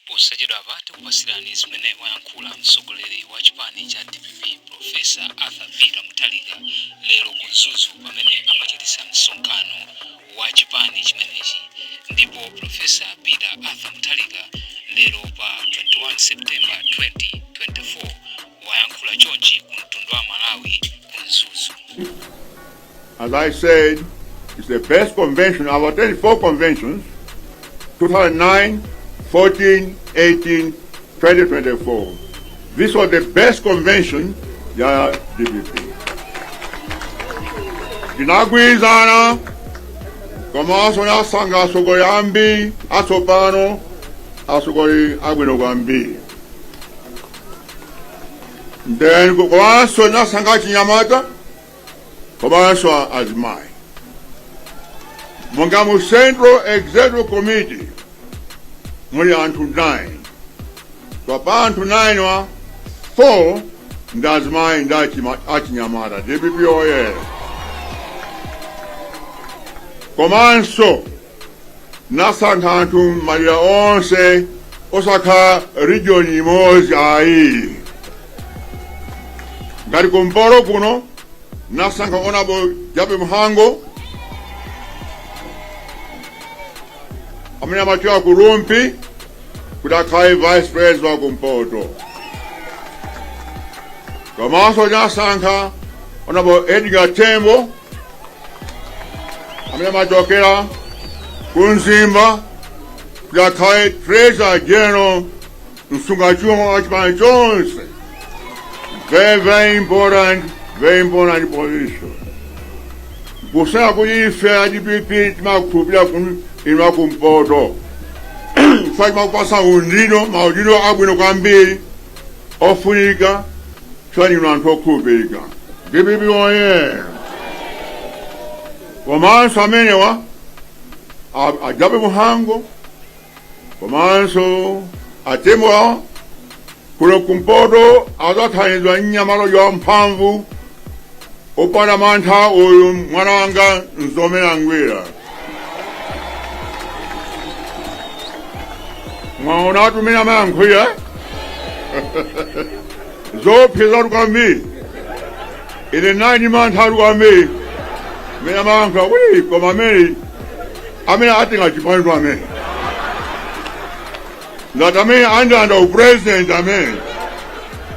Posachedwa apati kupasirani zimene Wayankhura mtsogoleri wa chipani cha DPP Profesa Peter Muthalika lero ku Mzuzu pamene amachititsa msonkhano wa chipani chimenechi. Ndipo Profesa Peter Muthalika lero pa 21 September 2024 Wayankhura chonchi ku mtundu wa Amalawi ku Mzuzu. As I said, it's the best convention, our 24 conventions, 2009, 14, 18, 2024. This was the best convention, ya DPP. Dinagwizana, komaso na sanga sogoyambi, asopano, asogori agwinogambi. Then komaso na sanga chinyamata, komaso azimai. Mongamu Central Executive Committee, muli anthu 9. So pa anthu 9 wa 4 ndazimai ndachinyamata DPP oye. Komanso nasankha anthu malira onse osakha region imodzi ayi. Ngati kumpolo kuno nasankha Honorable Jabe Muhango amene amachoka ku Rumpi kuti akhale vice president wa kumpoto. Komanso nasankha Honorable Edgar Tembo amene amachokera ku Nzimba kuti akhale treasurer general msungachuma wa chipani chonse. Very important position. Kusema kuti ife a DPP timakhulupirira inwa kumpoto. Fai makupasa maudino abwino kwambiri ofunika chani inanthu okhulupirika. DPP oye. Komanso amenewa Jabe Muhango, komanso Atembo kuno kumpoto azathanizwa nyamalo ya mphamvu opanda mantha uyu mwana wanga Zomwe angwira. Mwaona watu mene amayankhula zophiza lukwambiri ine 9 mantha lukwambiri mene amayankhula wii koma amene atenga chipani amene ngati amene andanda upresident amene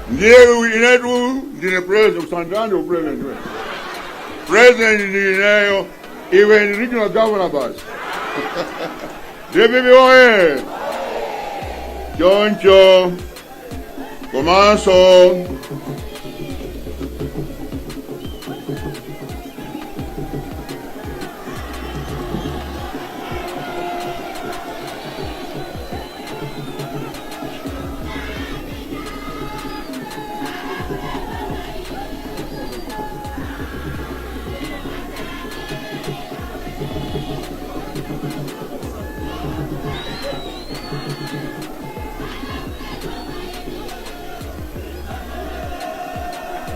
ndiye inetu ndine president kusandande upresident we president ndineyo iwe ni regional governor basi. DPP oye. Choncho komanso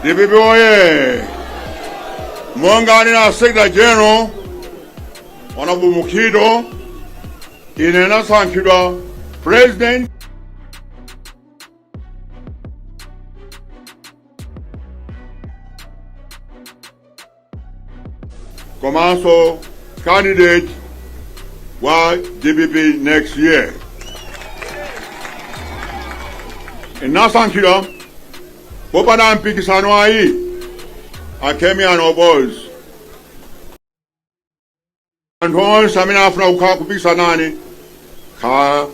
DPP oye. Mwangani na Secretary General Honorable Mukido ine nasankhidwa President komanso candidate wa DPP next year. Nasankhidwa popanda mpikisano ayi akemi anobozi. Anthu onse amene afuna kukhala kupikisanani kha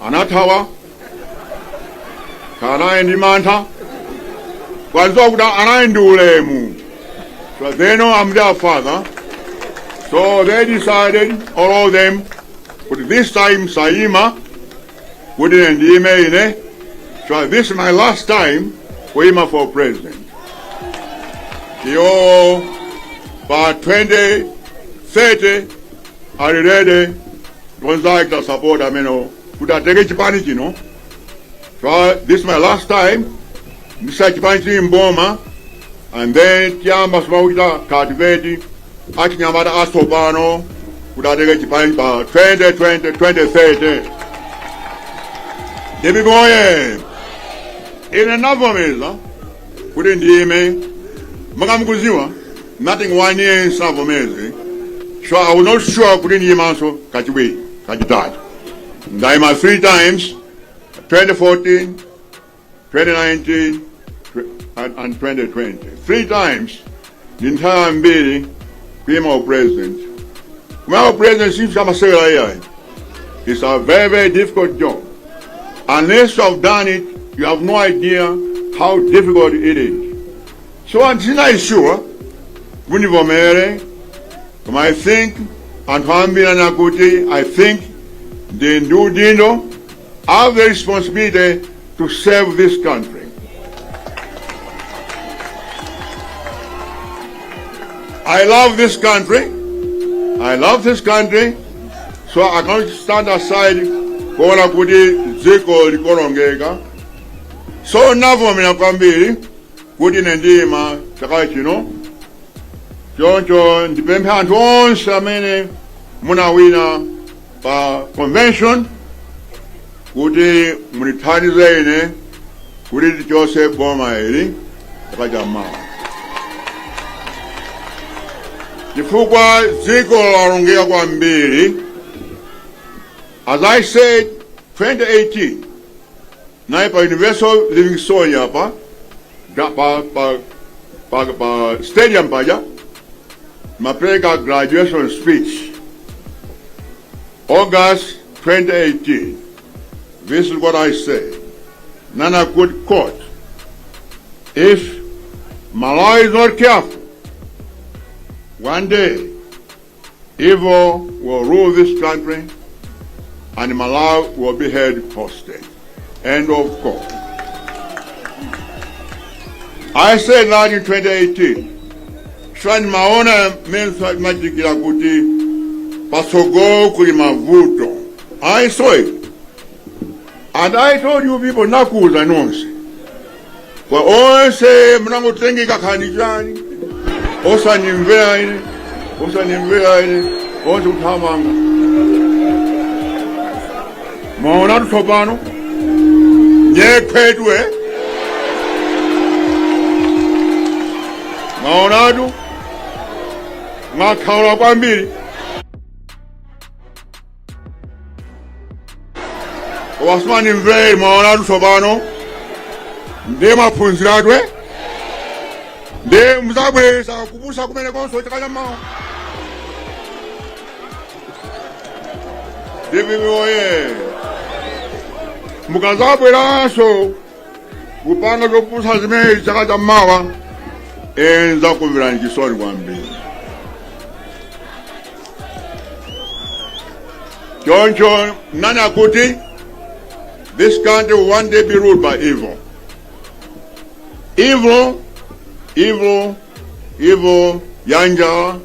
anathawa kha anayi ndi mantha kwaziwa kuti anayi ndi ulemu. So they know I'm their father. So they decided, all of them, but this time Saima wouldn't ine. So this is my last time for him for president. Yo, by 2030, are you ready? Don't like the support, I mean, could I take a Japanese, you know? So this is my last time. This is Japanese in Boma, and then Tiamba Smauta, Kativeti, Akinyamata Asobano, could I take a Japanese by 2030. Debi boye. In another meza, kuti ndime, makamkuziwa, nothing 1 year in Savomezi. So I was not sure kuti ndime also kachiwe, kachitatu. Ndaima 3 times, 2014, 2019, and 2020. 3 times, the entire mbili, kuima president. Kuima president seems to have a it's a very, very difficult job. Unless you have done it, you have no idea how difficult it is. So until I sure, Bunivomere, I think, and Wasambira Nakuti, I think the new Dino have the responsibility to serve this country. I love this country. I love this country. So I can't stand aside kuona kuti dziko likolongeka. So navomera kwambiri kuti nendima chaka chino. Choncho ndipempha anthu onse amene munawina pa convention kuti munithandize ine kuti tichose boma ili chaka chammawa. Chifukwa dziko lalongeka kwambiri. As I said, 2018, naipa Universal Living Soul hapa, pa stadium paja, mapeleka graduation speech. August 2018, this is what I said. Nana could quote, if Malawi is not careful, one day, evil will rule this country and Malawi will be held hostage. End of quote. I said that in 2018. Shwani maona majikila kuti pasogo kuli mavuto. I saw it. And I told you people nakuza nonse. Kwa onse mnango tengi kakanijani. Osa nimvea ini. Onse utamanga. Maona tutopano. Nye kwedwe. Maonadu. Makaula kwambiri. Wasmani mvei maonadu tutopano. Nde mapunziradwe. Nde mzabweza kubusa kumene konso chakanya mao. Debi oye. Mukazabweraso kupanga zokubusa zimene chakanya mawa. Enza kumvirani chisoni kwambiri. Choncho nani akuti this country will one day be ruled by evil. Evil, yanja,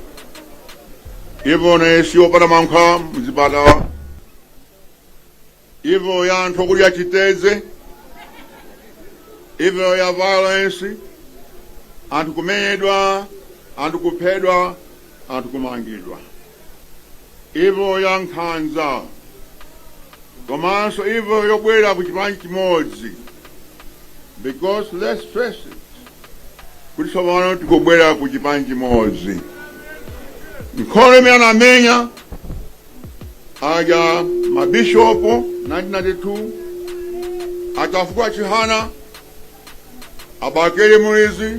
evil ne siopana manka, mzibata. Evil ya ntokuli ya chiteze. Evil ya violence. Antukumenyedwa, antukupedwa, antukumangidwa. Evil ya nkhanza. Komanso evil yobwera kuchipanji chimodzi. Because let's stress it. Kuti tsopano tikubwera kuchipanji chimodzi. Nkhondo imene anamenya aja mabishopu 1992 achafukwa chihana abakele mulizi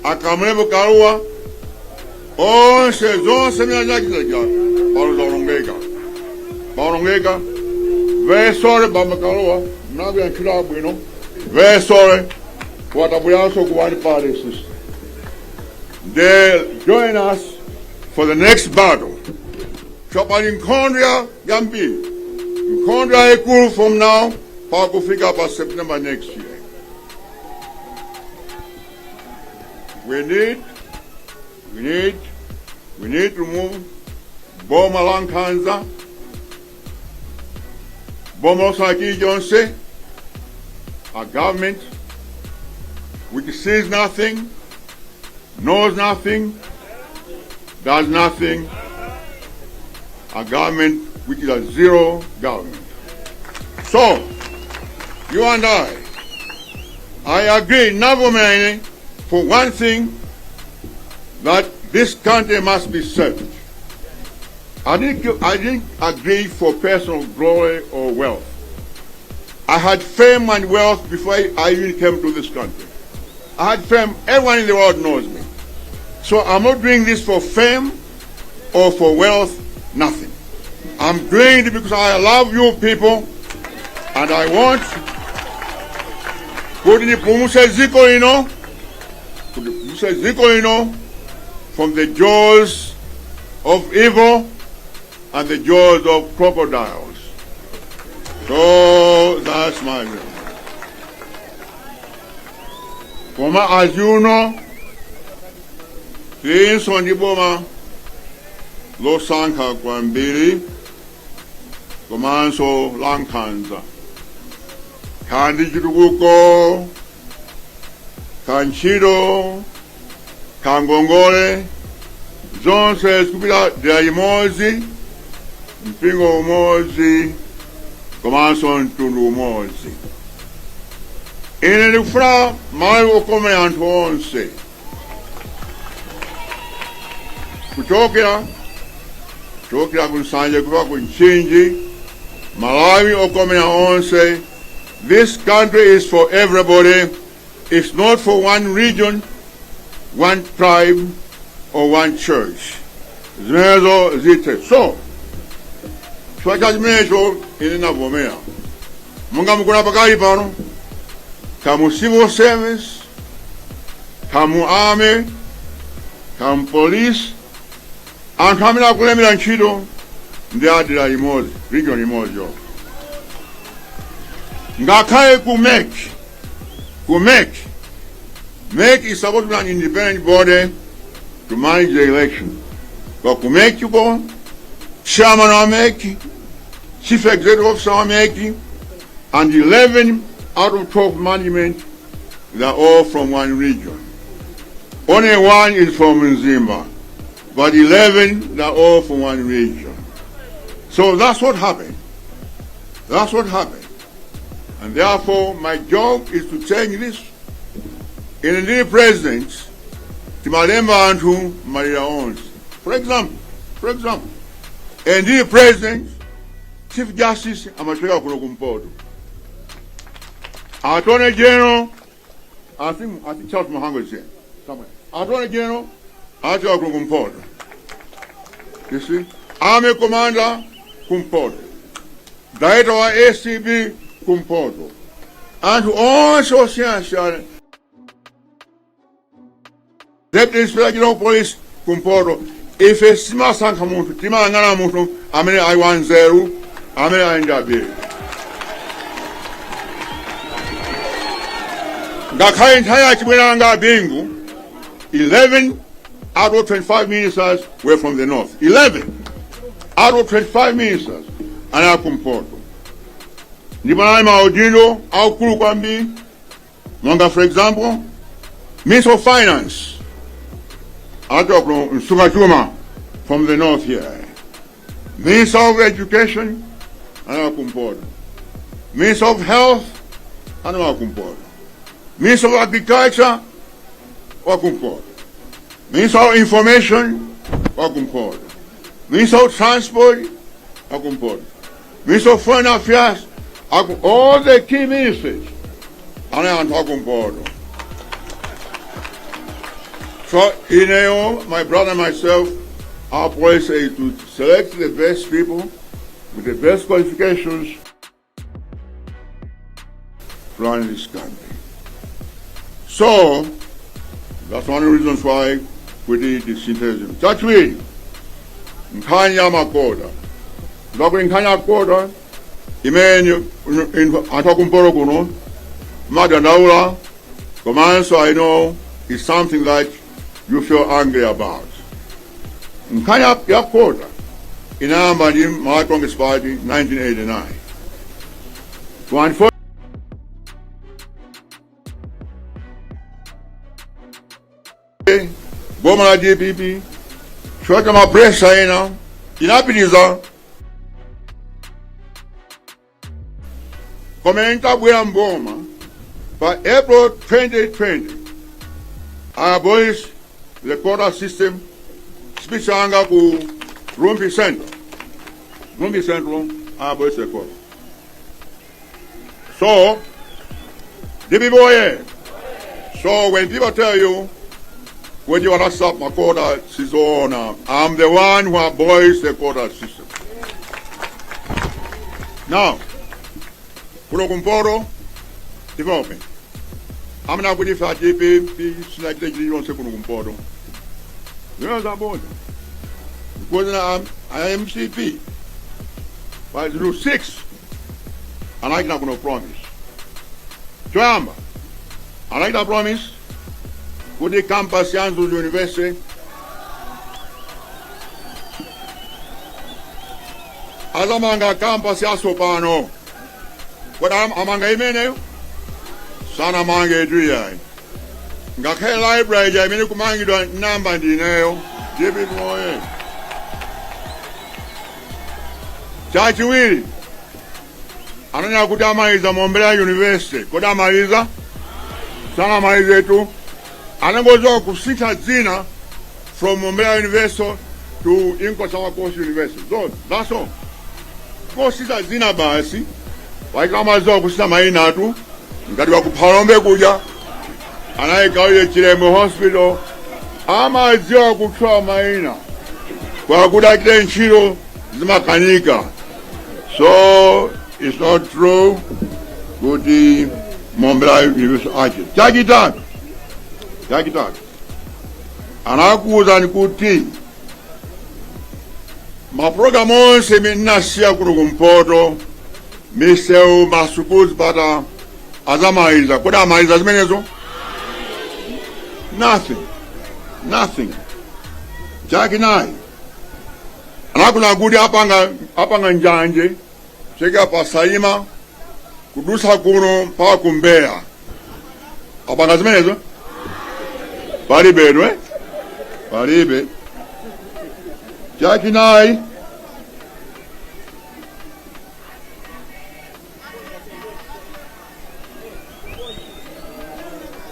akamulebo kaluwa onse zonse myanyakizaja balongeka very sorry bamba kaluwa mnabi yanchila bwino very sorry watabuyaso kuwani palaces. They join us for the next battle. Chopani nkondria yambi nkondria ekulu from now pakufika pa September next year. We need to move Boma Lankanza, Boma Saki Jonse, a government which sees nothing, knows nothing, does nothing, a government which is a zero government. So, you and I agree, Navomene, for one thing, that this country must be saved. I didn't agree for personal glory or wealth. I had fame and wealth before I even came to this country. I had fame, everyone in the world knows me. So I'm not doing this for fame or for wealth, nothing. I'm doing it because I love you people, and I want from the jaws of evil and the jaws of crocodiles. So that's my view. As you know, the Sondiboma Losanka Kwambiri, Komanso Lankanza, Kandi Juruko, Kanchido, Kangongole, John says, Kupila Diamozi, Mpingo Mozi, Komanso Ntundu Mozi. In the fra, Mario come and once. Kutokera kunsanje kuva kunchinji, Malawi okomena onse. This country is for everybody. It's not for one region, one tribe, or one church. Zimezo zite. So, swachajimesho inina vomea. Munga mkuna pakali pano, kamu civil service, kamu army, kamu police, and kamina kulemila nchido, ndi adila imozi, region imozi yo. Ngakaye make is supposed to be an independent body to manage the election. But kumeki you go, chairman are making, chief executive officer are making, and 11 out of 12 management, they are all from one region. Only one is from Nzimba, but 11, they are all from one region. So that's what happened. That's what happened. And therefore, my job is to change this. In the president, Timalemba Antu Maria Ons. For example, in the president, Chief Justice Amashweka Kurokumpoto. Attorney General, I think Charles Mahango is here somewhere. Attorney General, Ashweka Kurokumpoto. You see? Army Commander, Kumpoto. Director of ACB, Kumpoto. And also Deputy Inspector General of Police, Kumpoto. If a sima sanka muntu, tima angana muntu, amene I10, amene aindabe. Ngakhaye nthawi chibwera nga bingu, 11 out of 25 ministers were from the north. 11 out of 25 ministers, ana Kumpoto. Ndipanali maudindo aukulu kwambiri, monga for example, Minister of Finance, Nsukachuma from the north here. Minister of Education, ana Kumpoto. Minister of Health, ana Kumpoto. Minister of Agriculture, Kumpoto. Minister of Information, Kumpoto. Minister of Transport, Kumpoto. Minister of Foreign Affairs, all the key ministers, ana Kumpoto. So, my brother and myself, our policy is to select the best people with the best qualifications to run this country. So, that's one of the reasons why we did this symposium. Chachwi, Nkanya Makoda. Dr. Nkanya Makoda, Imeni, Antakumporo Kuno, Madanaula, Command, so I know is something that you feel angry about. Nkanya Yakoda, in Amalawi, my Congress Party, 1989. Boma la DPP, shwata mapresa ina, inapitiza. Komenta bwera mboma. By April 2020, I abolished the quota system, spichanga ku Rumpi Central. Rumpi Central, I abolished the quota. So, the people here. So when people tell you, when you want to stop my quota system, I'm the one who abolished the quota system. Now, Kurokumporo, development. I'm not going to fight GP, like the Giron Kurokumporo. Where's that boy? Because I am MCP. But it's rule 6. And I'm not going to promise. Joamba, I like that promise. Could the campus Yanzu University? Azamanga campus Yasopano. What am amanga imene? Sana mange driyai. Ngakhe library ja imene kumangidwa namba ndineyo. Jibi moye. Chachiwiri. Ananya kuti amaliza Mombela University. Kodi amaliza? Sana malize tu. Anangozowa kusintha dzina from Mombela University to Inkosawa Coast University. So, that's all. Kusintha dzina basi. Waikamazowa kusintha mayina atu. Ngati wakuphalombe kuja. Anayikawile Chilemo Hospital. Amaziwa kutchula mayina. Kwa kudakile ntchito zimakanika. So, it's not true. Kuti Mombela University ache. Chakitatu. Anakuza nikuti maprogramu onse minasiya Kurokumpoto miseu masukuzi pata azamaiza. Koda amaiza zimenezo? Nothing. Chakinayi. Anakuna kuti apanga njanje cheka pasaima kudusa kuno mpaka kumbeya. Apanga zimenezo? Paribe. Chakinai.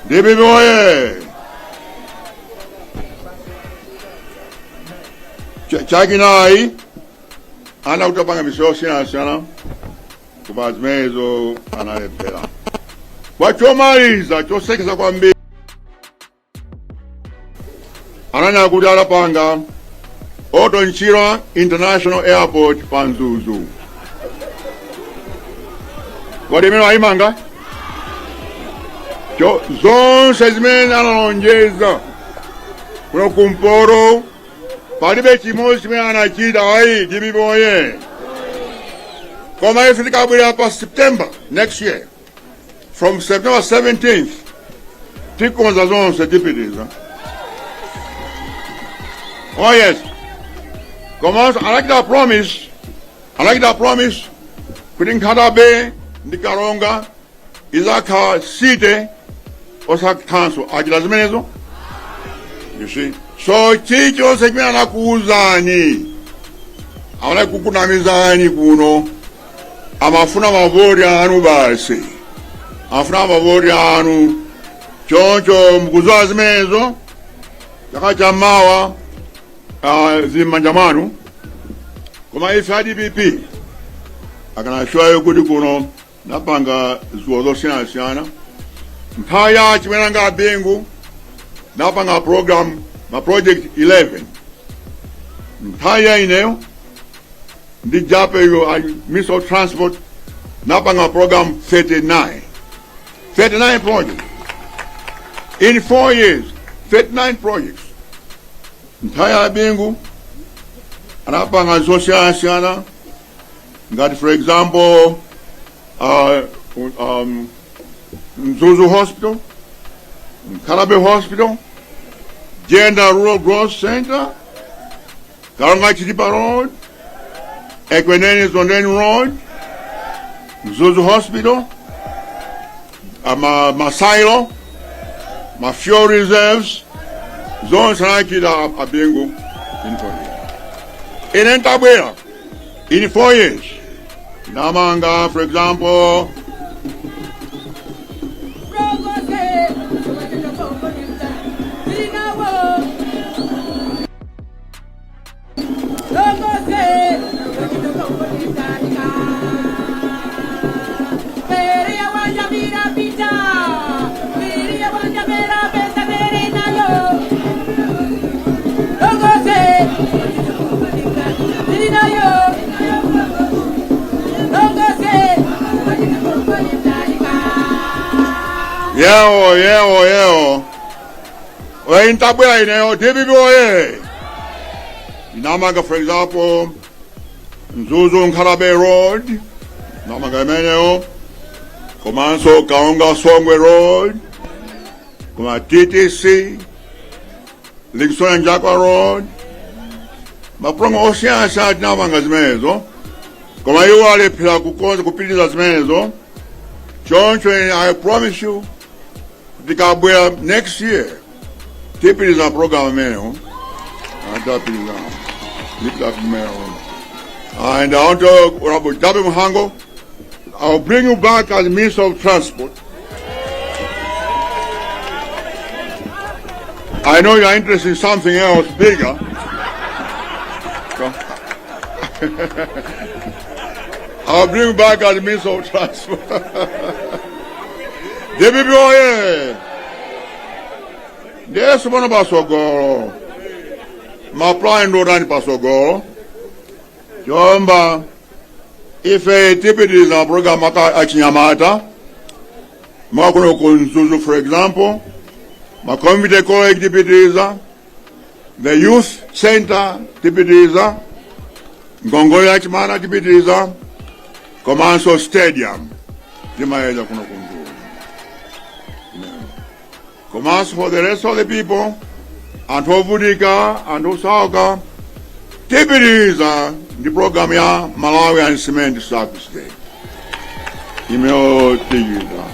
Debi boye. Chakinai. Ana utapanga misosi na sana. Kubazmezo analepela. Wachomaliza chosekeza kwa mbi. Ananya kuti alapanga Otonchira International Airport pa Mzuzu. Kodi imene ayimanga? Zonse zimene analonjeza Kurokumporo palibe chimodzi chimene anachita ayi tibiboye. Koma ife tikabwera pa September next year. From September 17th, tikonza zonse tipitiza. Oh yes. Come on, I like that promise. Putting Kadabe, Nikaronga, Izaka City, Osak Council. Ajilazimenezo. You see? So chicho sekmena nakuzani. Awala kukunamizani kuno. Amafuna mavori anu basi. Amafuna mavori anu. Choncho mkuzoa zimenezo. Chakachamawa. Zimanjamanu koma ife ADPP akanashoyo kuti kuno napanga zuozo siyana mphaya chimenanga bengu napanga program ma project 11 mphaya ineyo ndi jape yo Minister of Transport napanga program 39 projects in 4 years. 39 projects. Entire bingu anapanga zosiyana ngati for example Mzuzu Hospital, Kalabe Hospital, Gender Rural Growth Center, Karanga Chitipa Road, Ekwenene Zondeni Road, Mzuzu Hospital, Masailo, Fuel Reserves, Zones Rakida Abengu in 4 years. In Entabwera, in 4 years. Namanga, for example, Yeo. Intabwera ineyo DPP oye. Inamanga, for example, Mzuzu Nkalabe Road. Namanga imeneyo. Komanso Kaonga Zomwe Road. Kuma TTC. Liksona Njakwa Road. Maprongo osiyansa namanga zimenezo. Koma iwo alephera kukonza kupitiriza zimenezo. Choncho, I promise you, tikabwera next year, tipitiriza program imeneyo. And I want to, Honorable Dabe Muhango, I'll bring you back as Minister of Transport. I know you're interested in something else bigger. I'll bring you back as Minister of Transport. DPP oye! Yesu bona basogolo. Maplan ndorani pasogolo. Jomba, ife tipiti za program maka achinyamata. Makuno kunzuzu, for example. Makomite college tipitiza. The youth center tipitiza. Ngongole achimana tipitiza. Komanso stadium. Jimaeza kuno kunzuzu. Komanso for the rest of the people. And Muthalika and Osaka, tipitiza the program ya Malawi and Cement Service Day. Imeo tigiza.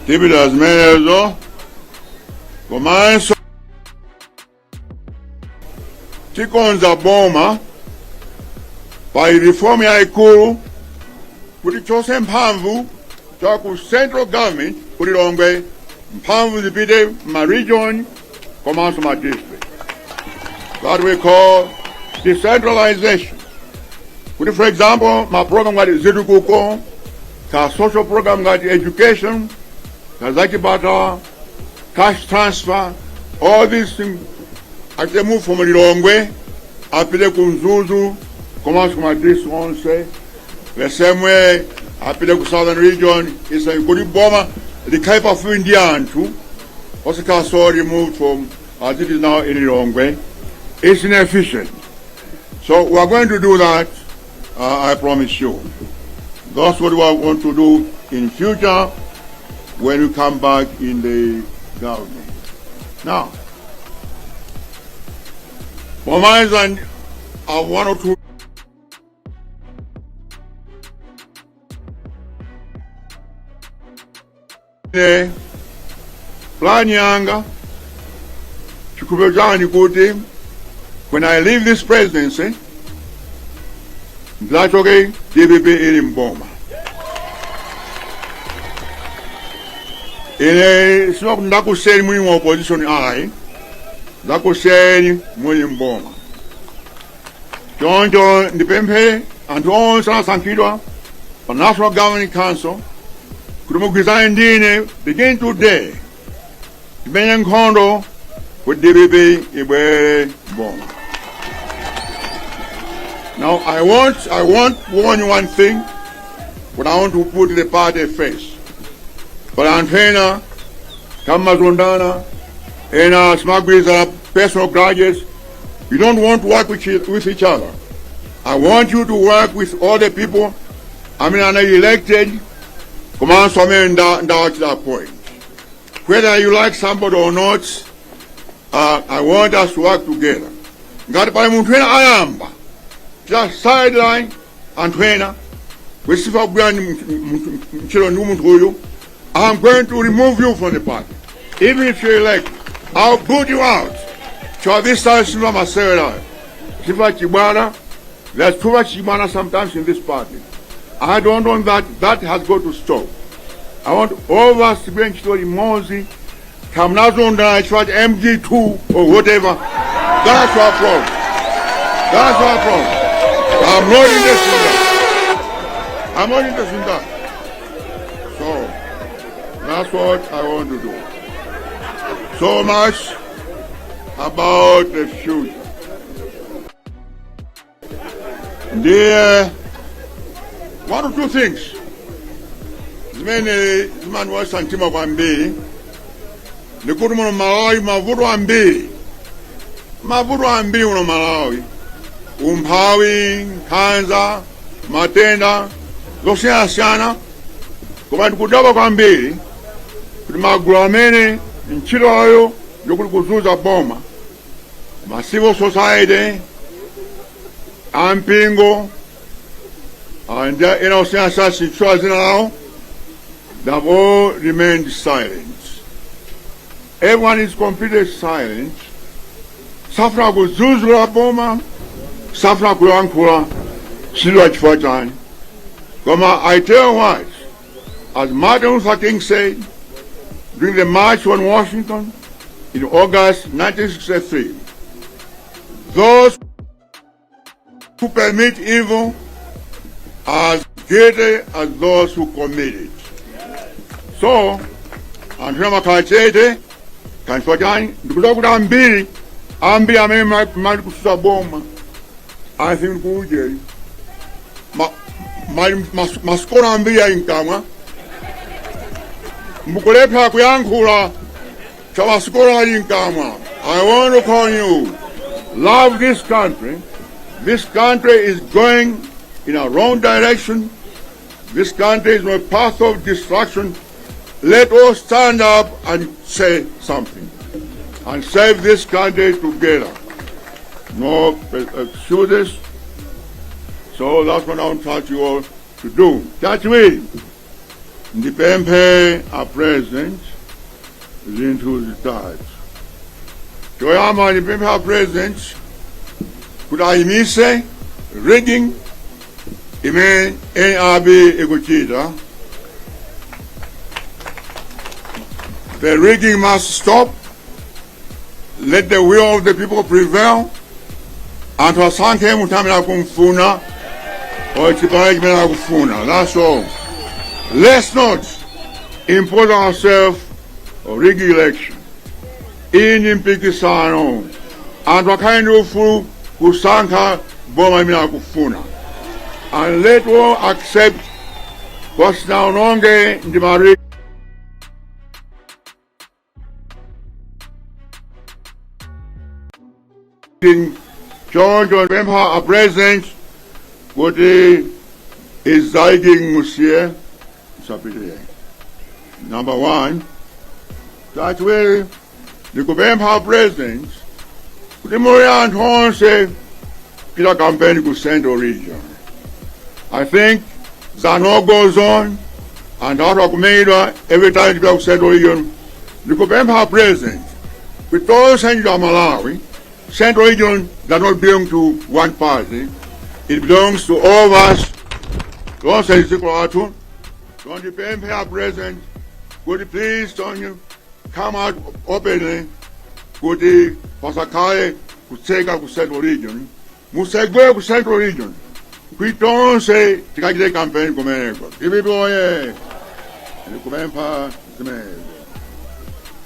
Tipitiza zimenezo. Komanso tikonza boma pa reform ya ikulu kuti chose mphamvu chaku central government kuti longwe mphamvu zipite ma region komanso ma district. That we call decentralization. Kuti, for example, my program ngati zitukuko, ka social program ngati education, ka zakibata, cash transfer, all these things actually move from Lilongwe, apile ku Mzuzu, komanso kuma district onse. The same way, apile ku southern region, is a good boma, the kaipa fu indiantu, also Kasori removed from, as it is now in Lilongwe. It's inefficient. So we are going to do that, I promise you. That's what we want to do in future when we come back in the government. Now, for my son, I want to plan yanga chikubejani kuti when I leave this presidency, that's okay, DPP ili mboma. Ine sino ndakuseni muli mu opposition ayi, ndakuseni muli mboma. Choncho ndipemphe anthu onse asankhidwa pa National Governing Council kuti mugwirizane ndine begin today timenye nkhondo kuti DPP ibwere mboma. Now I want to warn you one thing, but I want to put the party face. But Antena, Kamazondana, and smugglers are personal grudges. You don't want to work with each other. I want you to work with all the people. I mean, I'm elected. Come on, so down to that point. Whether you like somebody or not, I want us to work together. Got by Mutwena Ayamba. Just sideline Antwena. I'm going to remove you from the party. Even if you're elected, I'll put you out. So this time, Siva Masera, Siva Chibana, there's too much Chibana sometimes in this party. I don't want that. That has got to stop. I want all of us to be in Chitori Mozi, Kamnazonda, MG2, or whatever. That's our problem. That's our problem. I'm not interested in that. I'm not interested in that. So, that's what I want to do. So much about the future. There are one or two things. zimene zimandiwasa mtima kwambiri ndikuti muno Malawi mavuto ambiri muno Malawi, umphawi, nkhanza, matenda zosiyanasiyana. Koma ndikudabwa kwambiri kuti magulu amene ntchitoyo ndikuti kuzunza boma, ma civil society, ampingo, ndi ena osiyanasiyana sitchula zina lawo, they have all remained silent. Everyone is completely silent. Safuna kuzuzula boma, safuna kuyankhula chilwa chifukwa chani. Koma I tell you what, as Martin Luther King said during the March on Washington in August 1963, those who permit evil are as guilty as those who commit it. So, anthu amakhalachete kanchifukwa chani ndikuti kuti ambiri amene mali kususa boma, I think kuje masikolo ambiri ali mkamwa mukulepha kuyankhula cha masikolo ali mkamwa. I want to call you, love this country. This country is going in a wrong direction. This country is on a path of destruction. Let us stand up and say something and save this country together. No excuses. So that's what I want to ask you all to do. That's we. Ndipemphe a president zinthu zitatu. Choyamba ndipemphe a president kuti ayimise rigging imene NRB ikuchita. The rigging must stop. Let the will of the people prevail. Anthu asankhe munthu amene akumfuna chipale chimene akufuna. That's all. Let's not impose ourselves a rigged election. In mpikisano anthu akhale ndi ufulu kusankha boma imene akufuna. And let all accept what's now nonge ndi ma John Bemha, a president, what is zagging Monsieur. Number one, that way the Bemha president, the Morian Horn say, Peter campaign to Central Region. I think Zano goes on, and out of Meida, every time you go to Central Region, the Bemha president, with all Central Amalawi, Central Region does not belong to one party. It belongs to all of us. Don't say it's equal to. Don't depend on president. Would you please, don't you come out openly? Would you pasakale kuseka ku Central Region? Musegwe ku Central Region. We don't say tikajile campaign kumeneko. Ibiboye. Ndikumempa zimeze.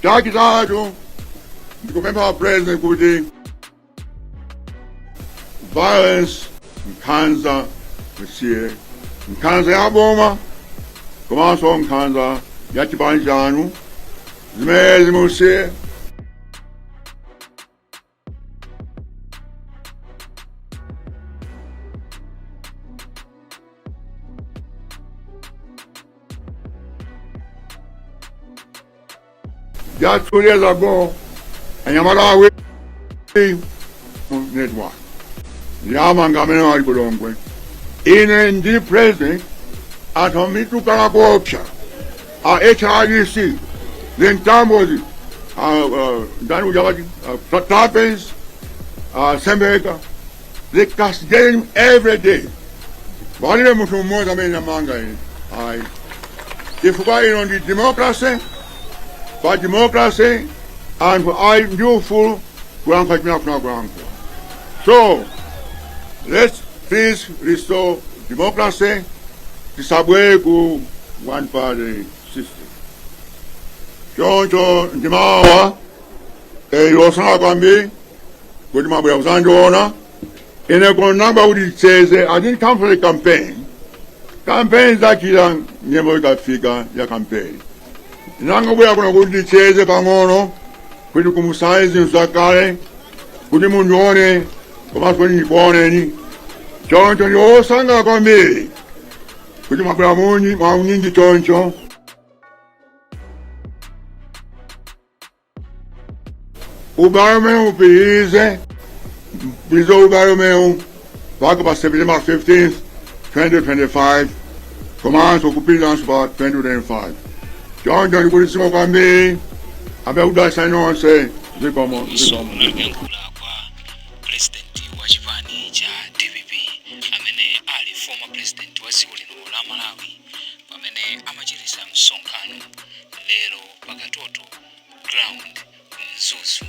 Chakitatu ndikumempa president kuti violence, nkhanza, Monsieur, nkhanza ya boma, komanso nkhanza ya chipani chanu, zimene Monsieur. Just 2 years ago, in Amalawi network. Yamangamene wali kulongwe. Ine ndi president atomituka kuopsha. HRDC, the Ntambozi, Danu Jawadi, Tapens, Sembeka, they castigate him every day. But I mutu mmoja mena manga ini. If on the democracy, for democracy, and for I do full ground. So, let's please restore democracy, disabwe ku one party system. Choncho ndimawa yosana kwambi kuti mabwera kuzandiona ine konamba kuti cheze I didn't come for the campaign. kampeni zakila nyembo ikafika ya kampeni nangobuya kuno kuti ticheze pang'ono kuti kumusaye zinthu zakale kuti mundione komanso kuti ndikuoneni choncho ndi osanga kwambiri kuti mwabwera mwaunyinji choncho. Ubale umene upitirize ubale umene mpaka pa September 15th 2025 komanso kupitiranso pa 2025 choncho ndikuti zikomo kwambiri amene kudalitsa nonse zikomo. Kuyankhula kwa president wa chipani cha DPP amene ali former president wa dziko lino la Malawi pamene amachititsa msonkhano lero pakatoto ground ku Mzuzu.